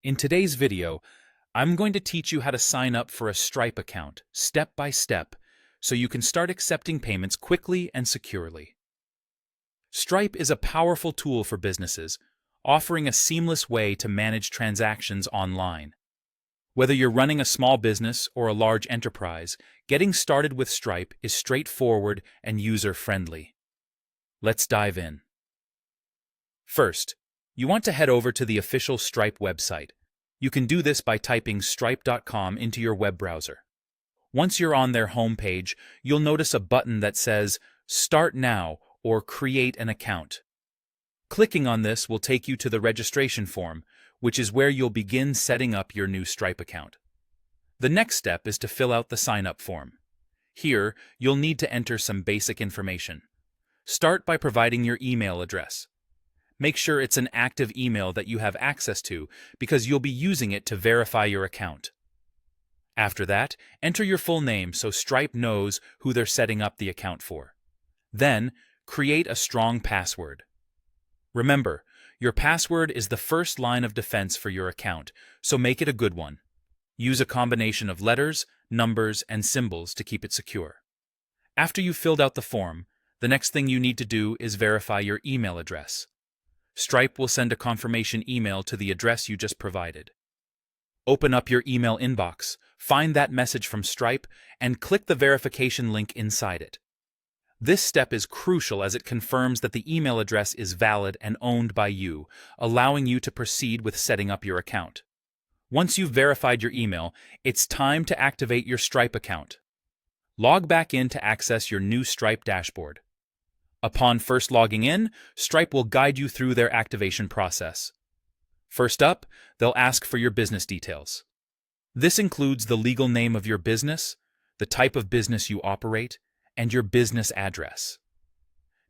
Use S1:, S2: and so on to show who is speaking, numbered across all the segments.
S1: In today's video, I'm going to teach you how to sign up for a Stripe account, step by step, so you can start accepting payments quickly and securely. Stripe is a powerful tool for businesses, offering a seamless way to manage transactions online. Whether you're running a small business or a large enterprise, getting started with Stripe is straightforward and user-friendly. Let's dive in. First, you want to head over to the official Stripe website. You can do this by typing stripe.com into your web browser. Once you're on their homepage, you'll notice a button that says Start Now or Create an Account. Clicking on this will take you to the registration form, which is where you'll begin setting up your new Stripe account. The next step is to fill out the sign-up form. Here, you'll need to enter some basic information. Start by providing your email address. Make sure it's an active email that you have access to because you'll be using it to verify your account. After that, enter your full name so Stripe knows who they're setting up the account for. Then, create a strong password. Remember, your password is the first line of defense for your account, so make it a good one. Use a combination of letters, numbers, and symbols to keep it secure. After you've filled out the form, the next thing you need to do is verify your email address. Stripe will send a confirmation email to the address you just provided. Open up your email inbox, find that message from Stripe, and click the verification link inside it. This step is crucial as it confirms that the email address is valid and owned by you, allowing you to proceed with setting up your account. Once you've verified your email, it's time to activate your Stripe account. Log back in to access your new Stripe dashboard. Upon first logging in, Stripe will guide you through their activation process. First up, they'll ask for your business details. This includes the legal name of your business, the type of business you operate, and your business address.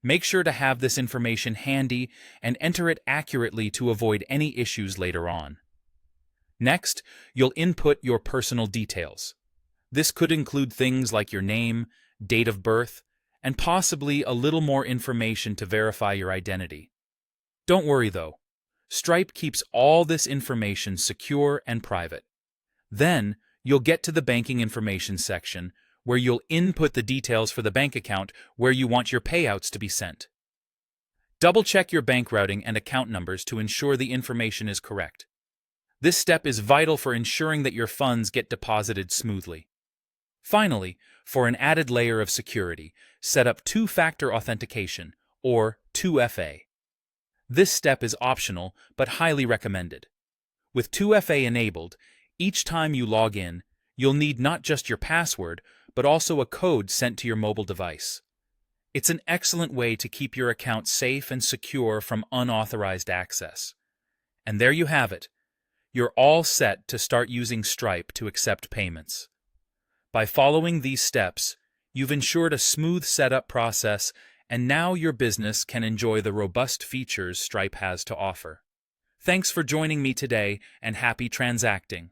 S1: Make sure to have this information handy and enter it accurately to avoid any issues later on. Next, you'll input your personal details. This could include things like your name, date of birth, and possibly a little more information to verify your identity. Don't worry though, Stripe keeps all this information secure and private. Then, you'll get to the banking information section, where you'll input the details for the bank account where you want your payouts to be sent. Double-check your bank routing and account numbers to ensure the information is correct. This step is vital for ensuring that your funds get deposited smoothly. Finally, for an added layer of security, set up two-factor authentication, or 2FA. This step is optional but highly recommended. With 2FA enabled, each time you log in, you'll need not just your password, but also a code sent to your mobile device. It's an excellent way to keep your account safe and secure from unauthorized access. And there you have it. You're all set to start using Stripe to accept payments. By following these steps, you've ensured a smooth setup process, and now your business can enjoy the robust features Stripe has to offer. Thanks for joining me today, and happy transacting.